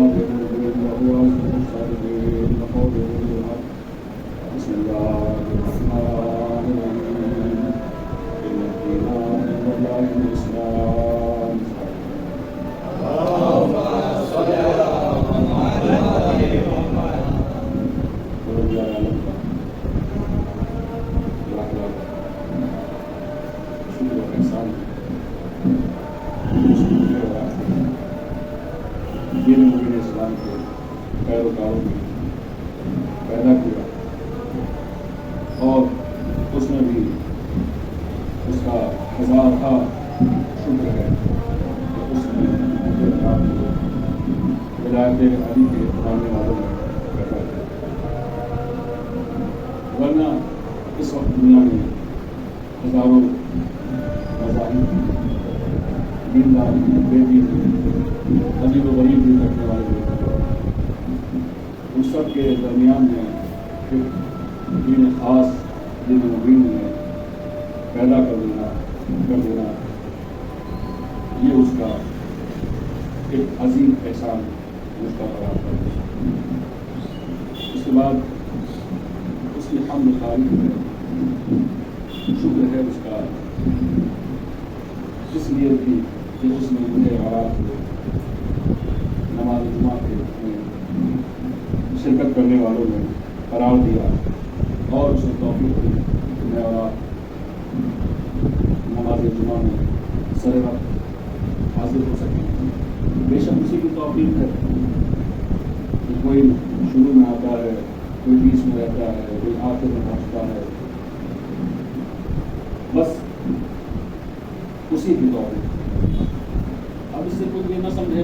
بسم الله الرحمن الرحيم إن الدين عند الله الإسلام. اللهم صل على محمد وعلى آل محمد. دین مبین اسلام کے پیروکاروں میں پیدا کیا اور اس میں بھی اس کا ہزارہ شکر ہے کہ اس نے ولایت علی کے ماننے والوں میں پیدا کیا، ورنہ اس وقت دنیا میں ہزاروں مذاہب دیندار بے دین عجیب و غریب بھی رکھنے والے لوگ، ان سب کے درمیان میں ایک دین خاص دین مبین میں پیدا کر دینا یہ اس کا ایک عظیم احسان اس کا قرار کر دیا۔ اس کے بعد اس کی حمد تعریف ہے، شکر ہے اس کا اس لیے بھی کہ اس نے مجھے رات کو نماز جمعہ کے شرکت کرنے والوں میں قرار دیا اور اس نے توفیق دی کہ میں رات نماز جمعہ میں سر وقت حاضر ہو سکیں۔ بے شک اسی کی توفیق ہے کہ کوئی شروع میں آتا ہے، کوئی بیچ میں رہتا ہے، کوئی آخر میں پہنچتا ہے، بس اسی کی توفیق۔ اب اس سے کوئی یہ نہ سمجھے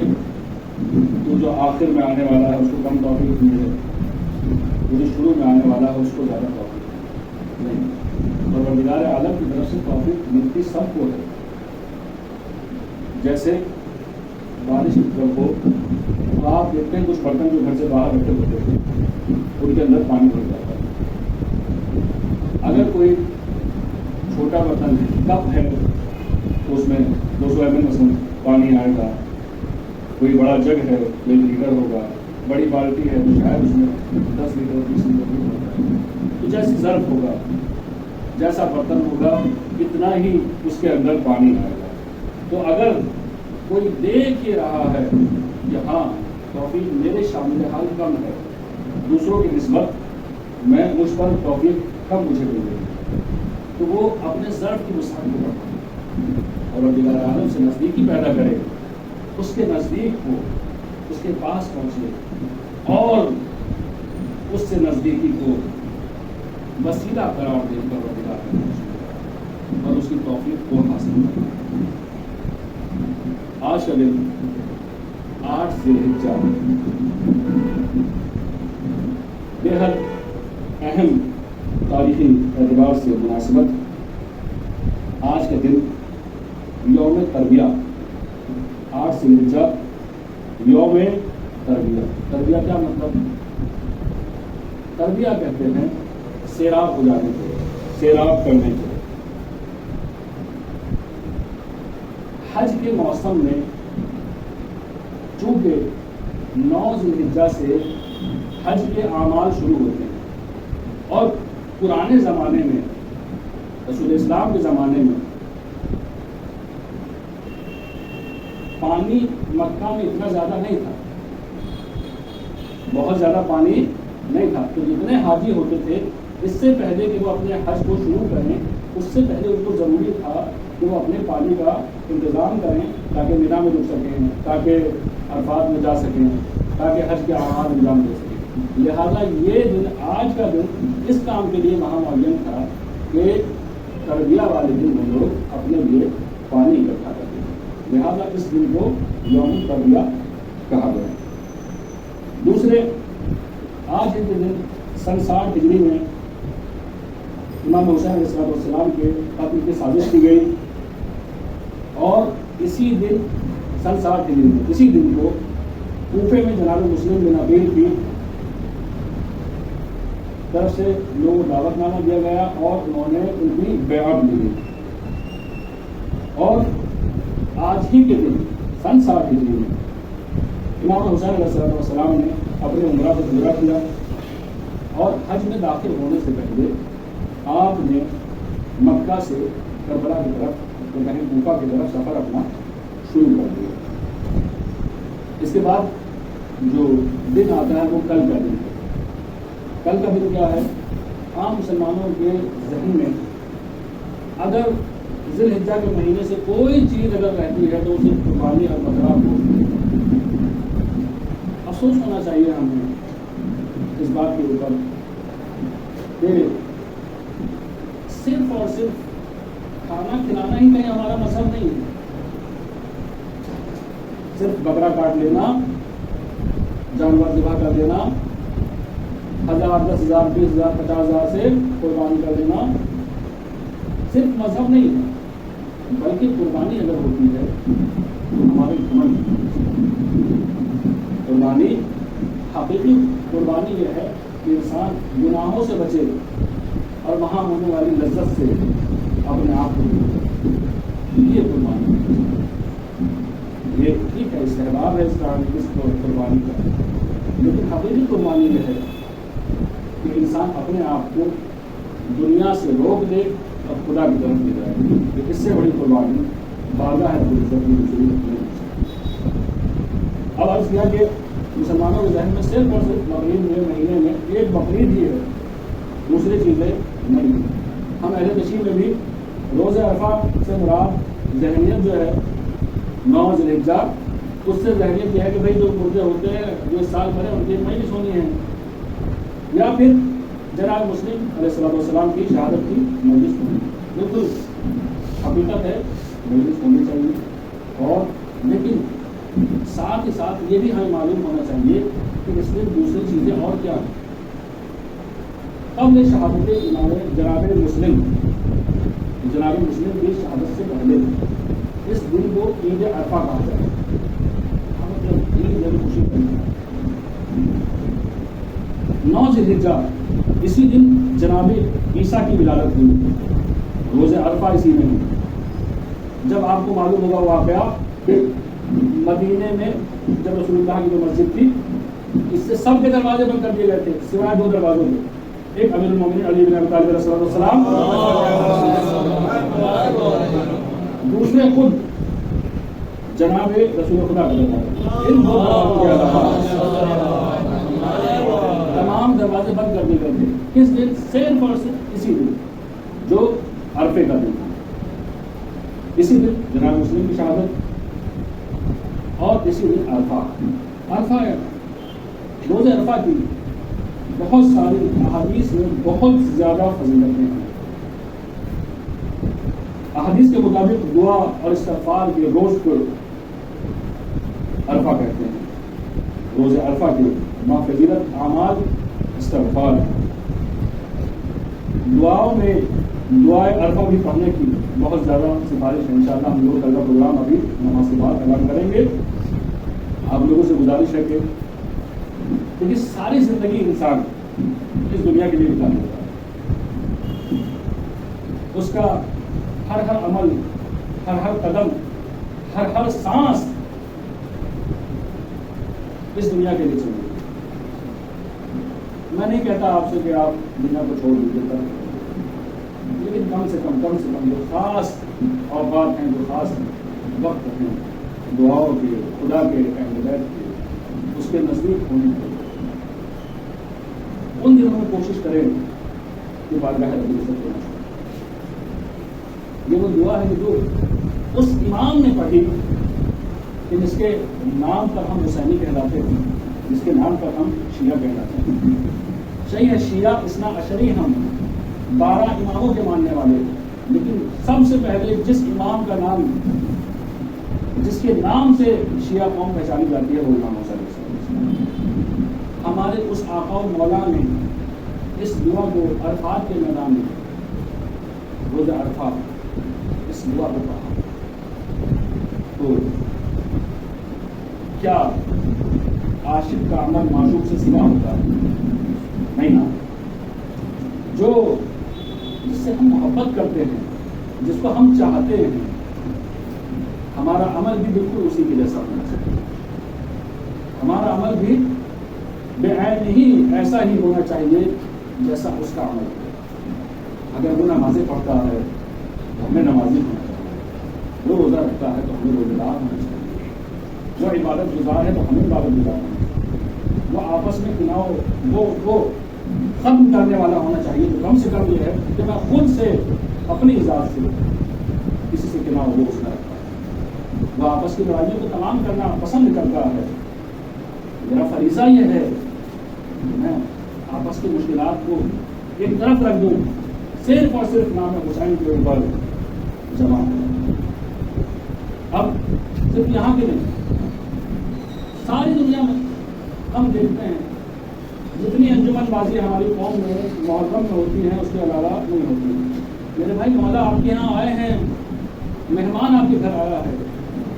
تو جو آخر میں آنے والا ہے اس کو کم توفیق نہیں ہے، جو شروع میں آنے والا ہے اس کو زیادہ توفیق نہیں۔ پروردگار عالم کی طرف سے توفیق ملتی سب کو ہے۔ جیسے بارش کی طرف ہو تو آپ دیکھتے ہیں کچھ برتن جو گھر سے باہر رکھے ہوتے ہیں ان کے اندر پانی بھر جاتا ہے۔ اگر کوئی چھوٹا برتن کپ ہے تو اس میں 200 ml مثلاً پانی آئے گا، کوئی بڑا جگ ہے 1 لیٹر ہوگا، بڑی بالٹی ہے تو شاید اس میں 10 لیٹر 20 لیٹر بھی ہوتا ہے۔ تو جیسی ظرف ہوگا، جیسا برتن ہوگا، اتنا ہی اس کے اندر پانی آئے گا۔ تو اگر کوئی دیکھ ہی رہا ہے کہ ہاں توفیق میرے شامل حال کم ہے، دوسروں کی نسبت میں مجھ پر توفیق کم مجھے مل رہی ہے، تو وہ اپنے ظرف کی وسعت کو بڑھائے اور ربیع عالم سے نزدیکی پیدا کرے، اس کے نزدیک ہو، اس کے پاس پہنچے اور اس سے نزدیکی کو وسیلہ قرار دے کر ربیع عالم اور اس کی توفیق کو حاصل کرے۔ آج کا دن 8 ذی الحجہ بے حد اہم تاریخی اعتبار سے مناسبت، آج کا دن یوم تربیہ، 8 ذی الحجہ یوم تربیہ۔ تربیہ کیا مطلب؟ تربیہ کہتے ہیں سیراب ہو جانے کو، سیراب کرنے کو۔ حج کے موسم میں چونکہ 9 ذی الحجہ سے حج کے اعمال شروع ہوتے ہیں اور پرانے زمانے میں رسول اسلام کے زمانے میں پانی مکہ میں اتنا زیادہ نہیں تھا، بہت زیادہ پانی نہیں تھا، تو جتنے حاجی ہوتے تھے اس سے پہلے کہ وہ اپنے حج کو شروع کریں، اس سے پہلے ان کو ضروری تھا کہ وہ اپنے پانی کا انتظام کریں تاکہ مینا میں رک سکیں، تاکہ عرفات میں جا سکیں، تاکہ حج کے اعمال انجام دے سکیں۔ لہذا یہ دن، آج کا دن اس کام کے لیے وہاں معین تھا کہ تربیہ والے دن وہ لوگ اپنے لیے پانی اکٹھا کرتے ہیں، لہذا اس دن کو یوم تربیہ کہا گیا۔ دوسرے، آج کے دن سن 60 ہجری میں امام حسین علیہ السلام کے قتل کی سازش کی گئی اور اسی دن سن 60 ہجری میں اسی دن کو کوفے میں جناب مسلم بن عقیل کی طرف سے لوگوں کو دعوت نامہ دیا گیا اور انہوں نے ان کی بیعت لی، اور آج ہی کے دن سن 60 ہجری میں امام حسین علیہ السلام نے اپنے عمرہ کو پورا کیا اور حج میں داخل ہونے سے پہلے آپ نے مکہ سے کربلا کی طرف کوفہ کی طرف سفر اپنا شروع کر دیا. اس کے بعد جو دن آتا ہے وہ کل کا دن ہے. کل کا دن کیا ہے؟ عام مسلمانوں کے ذہن میں اگر ذی الحجہ کے مہینے سے کوئی چیز اگر رہتی ہے تو اسے قربانی اور بکرا کو افسوس ہونا چاہیے ہمیں اس بات کے اوپر کہ صرف اور صرف کھانا کھلانا ہی کہیں ہمارا مذہب نہیں ہے. صرف بکرا کاٹ لینا، جانور ذبح کر دینا، 1000 10,000 20,000 50,000 سے قربانی کر دینا صرف مذہب نہیں ہے، بلکہ قربانی اگر ہوتی ہے تو ہمارے عمل قربانی حقیقی قربانی یہ ہے کہ انسان گناہوں سے بچے اور وہاں ہونے والی لذت سے اپنے آپ کو یہ قربانی ہے. یہ ٹھیک ہے، استحباب ہے اس قربانی کا، لیکن حقیقی قربانی یہ ہے کہ انسان اپنے آپ کو دنیا سے روک دے اور خدا کی طرف لے جائے. کہ اس سے بڑی قربانی بارگاہ ہے دوسری. اب عرض کیا کہ مسلمانوں کے ذہن میں صرف اور صرف بقرعید میں مہینے میں ایک بقرعید ہی ہے، دوسری چیزیں نہیں. ہم اہل کشمیر میں بھی روز عرفہ سے مراد ذہنیت جو ہے 9 ذی الحجہ، اس سے ذہنیت یہ ہے کہ بھائی جو مردے ہوتے ہیں جو اس سال بھرے ان کی مجلس ہونی ہے، یا پھر جناب مسلم علیہ السلام کی شہادت کی مجلس ہونی. بالکل حقیقت ہے مجلس ہونی چاہیے، اور لیکن ساتھ ہی ساتھ یہ بھی ہمیں معلوم ہونا چاہیے کہ اس میں دوسری چیزیں اور کیا ہیں. قبل شہادت امام جناب مسلم کی شہادت سے پہلے اس دن کو عید عرفہ کہا جائے. ہم مطلب عید جب خوشی کرنا 9 ذی الحجہ، اسی دن جناب عیسیٰ کی ولادت ہوئی. روز عرفہ اسی میں ہوئی. جب آپ کو معلوم ہوگا واقعہ کہ مدینے میں جب رسول اللہ کی جو مسجد تھی اس سے سب کے دروازے بند کر دیے گئے تھے سوائے 2 دروازوں کے. ایک امیر المومنین علی بن ابی طالب علیہ السلام، دوسرے خود جناب رسول خدا کا دروازہ. ان 2 دروازوں کے علاوہ تمام دروازے بند کر دیے گئے تھے. کس دن؟ صرف اور صرف اسی دن جو عرفے کا دن تھا. اسی دن جناب مسلم کی شہادت اور اسی دن عرفہ روز عرفہ کی بہت ساری احادیث میں بہت زیادہ فضیلتیں ہیں. احادیث کے مطابق دعا اور استغفار کے روز کو عرفہ کہتے ہیں. روز عرفہ کے مغفرت اعمال استغفار. دعاؤں میں دعائے عرفہ بھی پڑھنے کی بہت زیادہ سفارش ہے. انشاءاللہ ہم لوگ کل کا پروگرام ابھی نماز کے بعد اعلان کریں گے. آپ لوگوں سے گزارش ہے کہ کیونکہ ساری زندگی انسان اس دنیا کے لیے نکالنے ہوتا ہے. اس کا ہر عمل، ہر قدم، ہر سانس اس دنیا کے لیے چلیے. میں نہیں کہتا آپ سے کہ آپ دنیا کو چھوڑ دیجیے، لیکن کم سے کم جو خاص اوقات ہیں، جو خاص وقت ہیں دعاؤں کے، خدا کے، اہل بیت کے، اس کے نزدیک ہونے کے، ان دنوں میں کوشش کریں کہ بارگاہ رب العزت ہونا چاہیے. یہ وہ دعا ہے جو اس امام نے پڑھی کہ جس کے نام پر ہم حسینی کہلاتے ہیں، جس کے نام پر ہم شیعہ کہلاتے ہیں. صحیح شیعہ اثنا عشری ہم 12 اماموں کے ماننے والے، لیکن سب سے پہلے جس امام کا نام، جس کے نام سے شیعہ قوم پہچانی جاتی ہے وہ امام حسین علیہ السلام. ہمارے اس آقا و مولا نے اس دعا کو عرفات کے میدان میں روز عرفہ اس دعا کو کہا. تو کیا عاشق کا عمل معشوق سے سوا ہوتا ہے؟ نہیں نا. جو جس سے ہم محبت کرتے ہیں، جس کو ہم چاہتے ہیں، ہمارا عمل بھی بالکل اسی کے جیسا ہونا چاہیے. ہمارا عمل بھی بے عین ہی ایسا ہی ہونا چاہیے جیسا اس کا عمل ہے. اگر وہ نمازیں پڑھتا ہے تو ہمیں نمازی ہونا چاہیے. وہ روزہ رکھتا ہے تو ہمیں روزہ دار ہونا چاہیے. وہ عبادت گزار ہے تو ہمیں عبادت گزار ہونا چاہیے. وہ آپس میں تناؤ وہ ختم کرنے والا ہونا چاہیے. تو کم سے کم یہ ہے کہ میں خود سے اپنی ذات سے کسی سے تناؤ وہ اس کا رکھتا ہے. وہ آپس کی لڑائیوں کو تمام کرنا پسند کرتا ہے. میرا فریضہ یہ ہے کہ میں آپس کی مشکلات کو ایک طرف رکھ دوں, صرف اور صرف نام حسین کے اوپر جمع کروں. اب صرف یہاں کے نہیں, ساری دنیا میں ہم دیکھتے ہیں جتنی انجمن بازی ہماری قوم میں محرم میں ہوتی ہیں اس کے علاوہ نہیں ہوتی. میرے بھائی مولا آپ کے یہاں آئے ہیں, مہمان آپ کے گھر آیا ہے,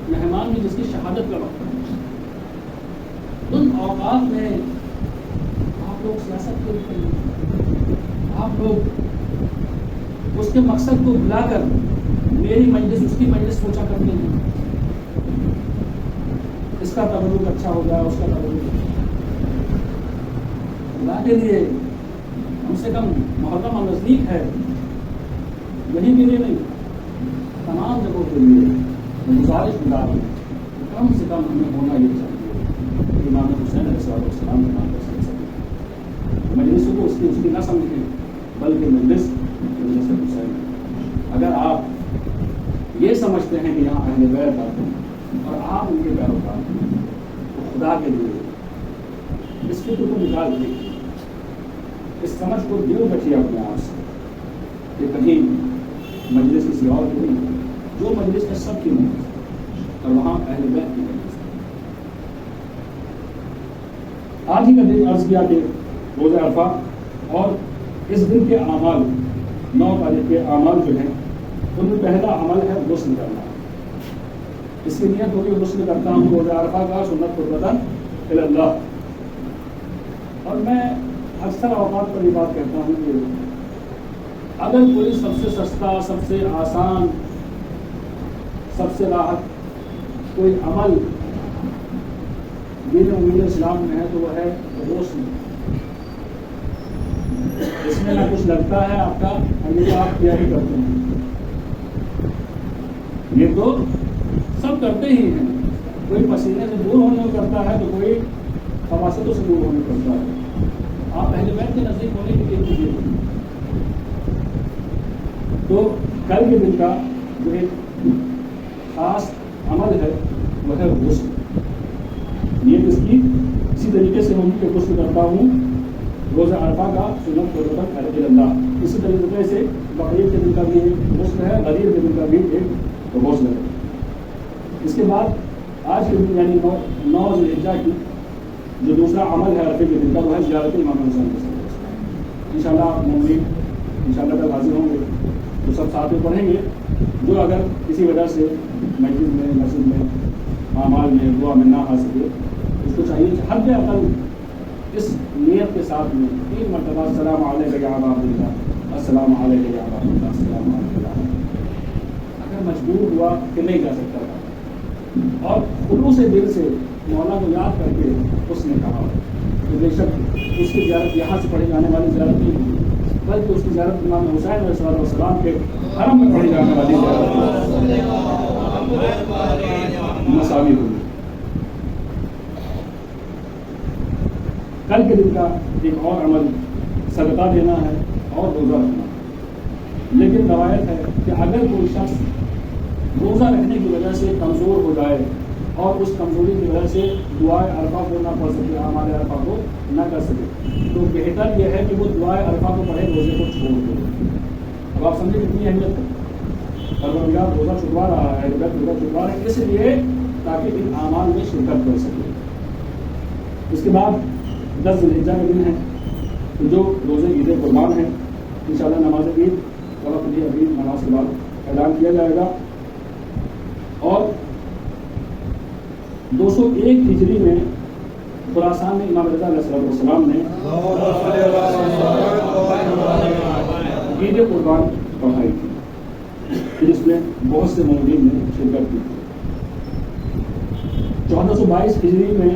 مہمان میں جس کی شہادت کا وقت ہے. ان اوقات میں آپ لوگ سیاست کو کرتے ہیں, آپ لوگ اس کے مقصد کو بلا کر میری مجلس اس کی مجلس سوچا کرتے ہیں. اس کا تبرک اچھا ہو جائے, اس کا تبرک اللہ کے لیے کم سے کم محرم اور نزدیک ہے, یہیں کے لیے نہیں تمام جگہوں کے لیے گزارش گزار ہے. کم سے کم ہمیں ہونا یہ چاہیے امام حسین علیہ السلام کا نام کر سکیں. مجلس کو اس کی نہ سمجھیں بلکہ مجلس حسین. اگر آپ یہ سمجھتے ہیں کہ یہاں اہل بیت آتے ہیں اور آپ ان کے پیروکار ہیں تو خدا کے لیے اس فکر کو نکال دیجیے, اس سمجھ کو دور رکھیے اپنے آپ سے کہ کہیں مجلس کسی اور کی نہیں, جو مجلس ہے سب کی مجلس اور وہاں اہل بیت کی مجلس. آج ہی کا دن عرض کیا کہ روزہ عرفہ اور اس دن کے اعمال 9 تاریخ کے اعمال جو ہیں ان میں پہلا عمل ہے غسل کرنا. اس کی نیت ہوگی غسل کرتا ہوں روزہ عرفہ کا سنت قربتاً الی اللہ. اور میں اکثر اوقات پر یہ بات کہتا ہوں کہ اگر کوئی سب سے سستا, سب سے آسان, سب سے راحت کوئی عمل دین امید اسلام میں ہے تو وہ ہے غسل. اس میں نہ کچھ لگتا ہے آپ کا, اور آپ کیا ہی کرتے ہیں. یہ تو سب کرتے ہی ہیں, کوئی پسینے سے دور ہونے کو کرتا ہے تو کوئی خواصوں سے دور ہونے کو کرتا ہے. آپ اہل بیت کے نزدیک ہونے کے لیے کیجیے. تو کل کے دن کا جو ایک خاص عمل ہے وہ ہے غسل. نیت اس کی اسی طریقے سے ہوگی کہ غسل کرتا ہوں روزہ عرفہ کا سنت قربتاً الی اللہ. اسی طریقے سے بقرعید کے دن کا بھی ایک غسل ہے, غدیر کے دن کا بھی ایک غسل ہے. اس کے بعد آج کے دن یعنی 9 ذی الحجہ کی جو دوسرا عمل ہے عرفے کے دن کا وہ ہے زیارت امام حسین. انشاءاللہ آپ مومنین انشاءاللہ تک حاضر ہوں گے تو سب ساتھ میں پڑھیں گے. جو اگر کسی وجہ سے مسجد میں اعمال میں دعا میں نہ آ سکے اس کو چاہیے کہ حد اقل اس نیت کے ساتھ میں 3 مرتبہ السلام علیکم یا ابا عبداللہ, السلام علیکم یا ابا عبداللہ, السلام علیکم. اگر مجبور ہوا کہ نہیں کر سکتا تھا اور خلوص سے دل سے مولا کو یاد کر کے اس نے کہا تو بے شک اس کی زیارت یہاں سے پڑھی جانے والی زیارت نہیں ہوئی بلکہ اس کی زیارت امام حسین علیہ السلام کے حرم میں پڑھی جانے والی مساوی ہوئی. کل کے دن کا ایک اور عمل صدقہ دینا ہے اور روزہ رکھنا. لیکن روایت ہے کہ اگر کوئی شخص روزہ رکھنے کی وجہ سے کمزور ہو جائے اور اس کمزوری کی وجہ سے دعائے عرفہ کو نہ پڑھ سکے, اعمال عرفہ کو نہ کر سکے, تو بہتر یہ ہے کہ وہ دعائے عرفہ کو پڑھے, روزے کو چھوڑ دے. اب آپ سمجھیں کتنی اہمیت ہے. پروردگار روزہ چھڑوا رہا ہے, روزہ چھڑوا رہا ہے اس لیے تاکہ ان اعمال میں شرکت کر سکے. اس کے بعد 10 ذی الحجہ کے دن ہے تو جو روزے عید قربان ہیں انشاءاللہ نماز عید کا وقت بھی ابھی نماز کے بعد اعلان کیا جائے گا. اور 201 ہجری میں خراسان میں امام رضا علیہ السلام نے عید قربان پڑھائی تھی جس میں بہت سے مومنین نے شرکت کی. 1422 ہجری میں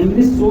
1900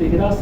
13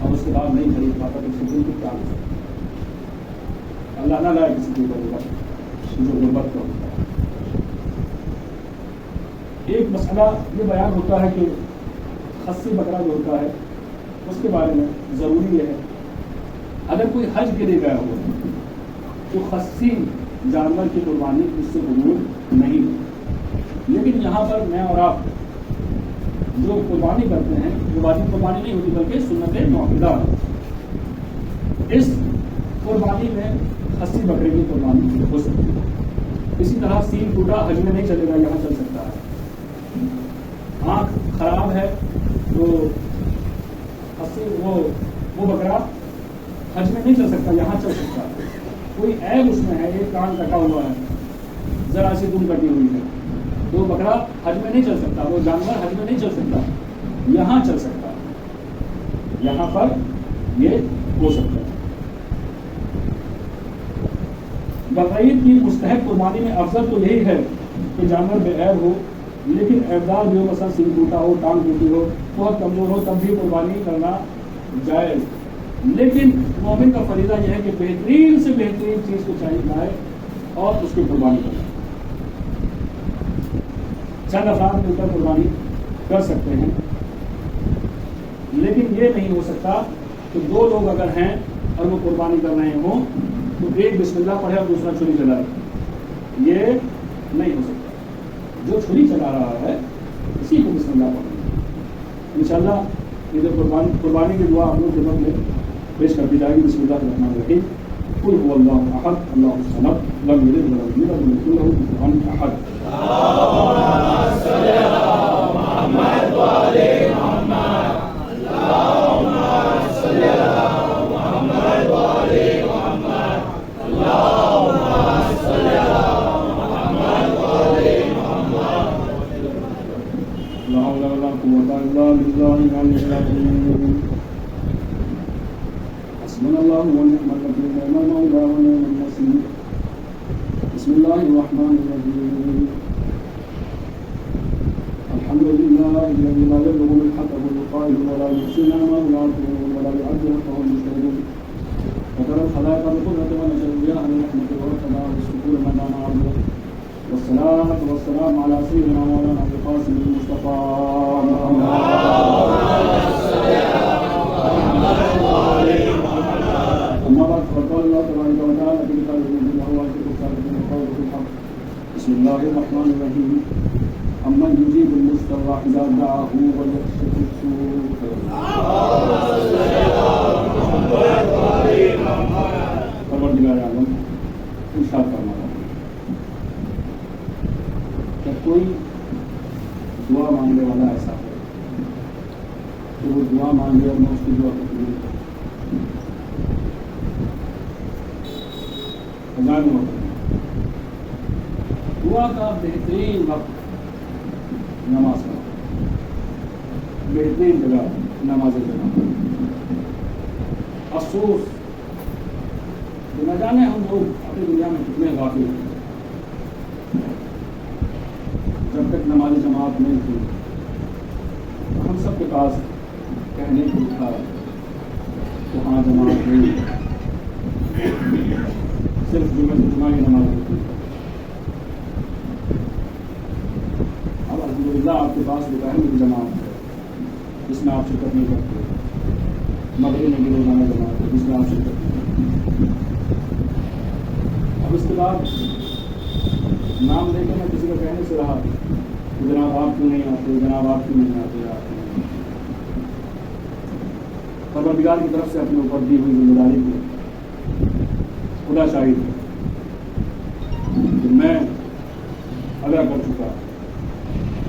اور اس کے بعد نہیں خرید پاتا تو اس کے دل کو کیا ہو سکتا ہے؟ اللہ نہ لائے کسی کے اوپر جو غربت کا ہوتا ہے. ایک مسئلہ یہ بیان ہوتا ہے کہ خصی بکرا جو ہوتا ہے اس کے بارے میں ضروری یہ ہے اگر کوئی حج کے لیے گیا ہو تو خصی جانور کی قربانی اس سے قبول نہیں. لیکن یہاں پر میں اور آپ جو قربانی کرتے ہیں وہ واجب قربانی نہیں ہوتی بلکہ سنت موقدہ. اس قربانی میں خصی بکرے کی قربانی ہو سکتی ہے. اسی طرح سین ٹوٹا حج میں نہیں چلے گا, یہاں چل سکتا ہے. آنکھ خراب ہے تو خصی وہ بکرا حج میں نہیں چل سکتا, یہاں چل سکتا ہے. کوئی عیب اس میں ہے, ایک کان کٹا ہوا ہے, ذرا سی دم کٹی ہوئی ہے, تو بکرا حج میں نہیں چل سکتا, وہ جانور حج میں نہیں چل سکتا, یہاں چل سکتا ہے, یہاں پر یہ ہو سکتا ہے. بقرعید کی مستحق قربانی میں افضل تو یہی ہے کہ جانور بے عیب ہو, لیکن عیبدار بھی ہو, مثلا سینگ ٹوٹا ہو, ٹانگ ٹوٹی ہو, بہت کمزور ہو, تب بھی قربانی کرنا جائز. لیکن مومن کا فریضہ یہ ہے کہ بہترین سے بہترین چیز کو چاہیے لائے اور اس کی قربانی کرے. چند افراد کے اوپر قربانی کر سکتے ہیں, لیکن یہ نہیں ہو سکتا کہ دو لوگ اگر ہیں اور وہ قربانی کر رہے ہوں تو ایک بسم اللہ پڑھے اور دوسرا چھری چلائے, یہ نہیں ہو سکتا. جو چھری چلا رہا ہے اسی کو بسم اللہ پڑھیں. انشاءاللہ یہ جو قربانی کی دعا آپ لوگ کے وقت میں پیش کر دی جائے گی. بسم اللہ الرحمن الرحیم. قل هو الله احد الله الصمد لم يلد ولم يولد ولم يكن له كفوا احد. اللهم صل على محمد وعلى محمد. اللهم صل على محمد وعلى محمد. اللهم صل على محمد وعلى محمد. لا حول ولا قوة إلا بالله العلي العظيم. حسبنا الله ونعم الوكيل, نعم المولى ونعم النصير. بسم الله الرحمن الرحيم. الحمد لله الذي لا يبلغ من حقه القائل ولا يحسن ما يعطيه ولا يعد حقه المجتهدون. وترى الخلائق بقدرة ونشر بها برحمته ورتبها بالشكور من دان عبده. والصلاة والسلام على سيدنا مولانا أبي القاسم المصطفى محمد. أما بعد فقال الله تبارك وتعالى في كتابه المبين وهو أشرف الصالحين وقوله في الحق. بسم الله الرحمن الرحيم. أمن يجيب المضطر إذا دعاه ويكشف السوء. پروردگار عالم ارشاد فرماتا ہے کہ کوئی دعا مانگنے والا ایسا ہے کہ وہ دعا مانگے اور میں اس کی دعا کو قبول کروں. دعا کا بہترین وقت نماز کا, بہترین جگہ نماز جنازہ. افسوس کہ نہ جانے ہم لوگ اپنی دنیا میں کتنے غافل ہیں. جب تک نماز جماعت نہیں تھی ہم سب کے پاس کہنے کو تھا کہ ہاں جماعت نہیں, صرف جمعہ کی نماز ہوتی. اب الحمدللہ آپ کے پاس دوپہر کی جماعت ہے جس میں آپ شرکت نہیں کرتے, مغرب میں بھی روزانہ جماعت ہے جس میں آپ شرکت نہیں کرتے. اب اس کے بعد نام لے کے میں کسی کو کہنے سے رہا کہ جناب آپ کیوں نہیں آتے, جناب آپ کیوں نہیں آتے. پروردگار کی طرف سے اپنے اوپر دی ہوئی ذمہ داری کو خدا شاہد ہے کہ میں ادا کر چکا.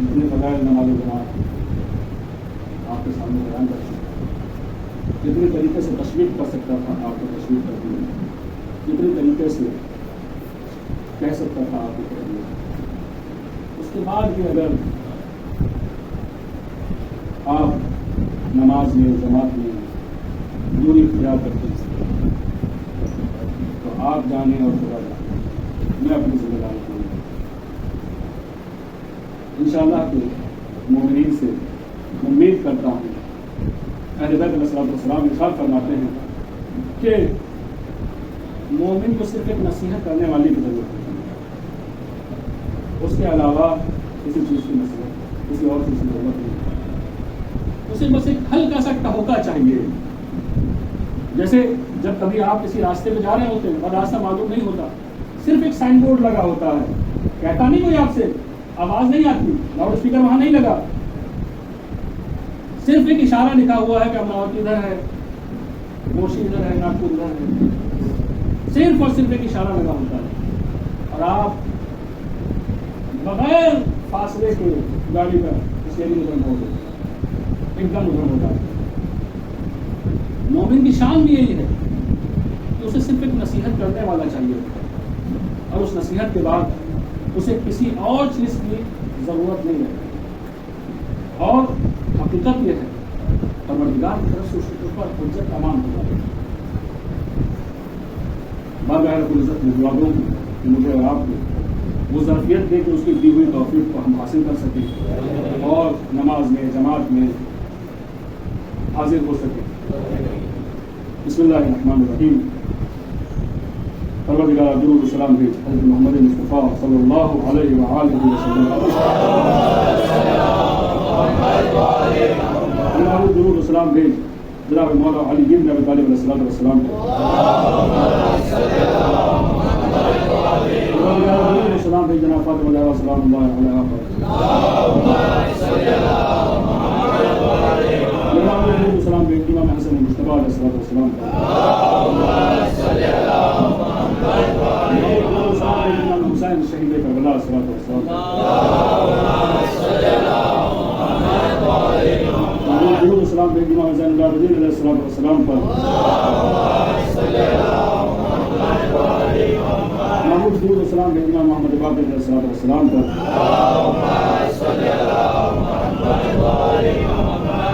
اتنے فضائل نماز جماعت آپ کے سامنے بیان کر چکا. جتنے طریقے سے تشریف کر سکتا تھا آپ کو تشریف کر دیا, جتنے طریقے سے کہہ سکتا تھا آپ کو کہہ دیا. اس کے بعد بھی اگر آپ نماز میں جماعت میں دوری اختیار کرتے ہیں تو آپ جانے اور خدا جانے, میں اپنی ذمہ داری کروں گا. انشاءاللہ کہ مومنین سے امید کرتا ہوں اہل بیت علیہ السلام ارشاد فرماتے ہیں کہ مومن کو صرف ایک نصیحت کرنے والی کی ضرورت ہے، اس کے علاوہ کسی چیز کی نصیحت، کسی اور چیز کی ضرورت نہیں، اسے بس ایک ہلکا سا ٹھوکا چاہیے. جیسے جب کبھی آپ کسی راستے میں جا رہے ہوتے ہیں اور راستہ معلوم نہیں ہوتا، صرف ایک سائن بورڈ لگا ہوتا ہے، کہتا نہیں کوئی آپ سے، آواز نہیں آتی، لاؤڈ اسپیکر وہاں نہیں لگا، صرف ایک اشارہ لکھا ہوا ہے کہ امراوتی ادھر ہے، موشی ادھر ہے، ناگپور ادھر ہے، صرف اور صرف ایک اشارہ لگا ہوتا ہے، اور آپ بغیر فاصلے کے گاڑی کا اسٹیئرنگ ادھر ہو گئے، ایک دم ادھر ہو جاتا ہے. مومن کی شان بھی یہی ہے کہ اسے صرف ایک نصیحت کرنے والا چاہیے، اور اس نصیحت کے بعد اسے کسی اور چیز کی ضرورت نہیں ہے. اور حقیقت یہ ہے پروردگار کی طرف سے اس کے اوپر حجت تمام ہو جاتی ہے. بارگاہ رب العزت میں دعا دوں کہ مجھے اور آپ کو وہ ظرفیت دے کہ اس کی دی ہوئی توفیق کو ہم حاصل کر سکیں اور نماز میں جماعت میں حاضر ہو سکیں. بسم اللہ الرحمن الرحیم. پروردگار درود و سلام بھیج حضرت محمد مصطفیٰ صلی اللہ علیہ وآلہ وسلم. درود و سلام بھیج جناب مولا علی بن ابی طالب علیہ الصلوۃ والسلام. درود و سلام بھیج جناب فاطمہ زہرا سلام اللہ علیہا. درود و سلام بھیج امام حسن مجتبی علیہ الصلوۃ والسلام. حسین شہید کربلا علیہ الصلوۃ والسلام. درود و سلام بھیج امام زین العابدین علیہ الصلوۃ والسلام پر. درود و سلام بھیج امام محمد باقر علیہ الصلوۃ والسلام پر.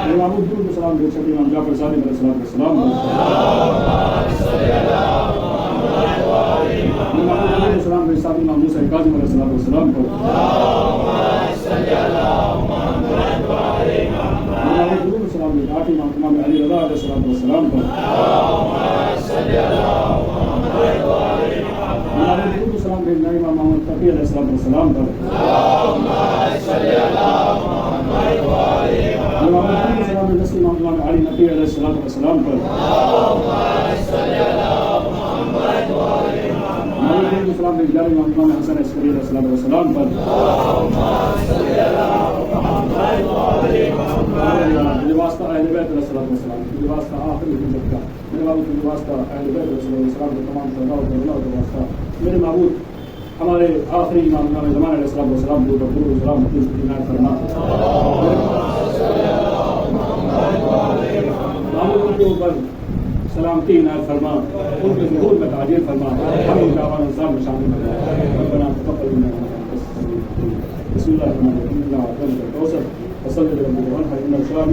درود و سلام بھیج شفیع امام جعفر صادق علیہ الصلوۃ والسلام پر. درود و سلام بھیج صادق امام موسیٰ کاظم علیہ الصلوۃ والسلام پر. درود و سلام بھیج آٹھ امام علی رضا علیہ الصلوۃ والسلام پر. درود و سلام بھیج امام محمد تقی علیہ الصلوۃ والسلام پر. درود و سلام بھیج نصر امام علی نقی علیہ الصلوۃ والسلام پر. درود و سلام بھیج امام حسن عسکری علیہ الصلوۃ والسلام پر. میرے واسطہ اہل بیت علیہ الصلوۃ والسلام، میرے واسطہ آخری حجت کا، میرے معبود کے واسطہ اہل بیت علیہ الصلوۃ والسلام کے تمام شہداء و کربلاء کے واسطہ، میرے معبود ہمارے آخری امام زمان علیہ الصلوۃ والسلام کو درود و سلام کی عنایت فرما. معبود ان کے اوپر سلامتی عنایت فرما، ان کے ظہور میں تعجیل فرما، ہمیں دعوان نظام میں شامل فرما. ربنا تقبل منا بسم اللہ الرحمن الرحیم. وصلی اللہ علیہ وسلم.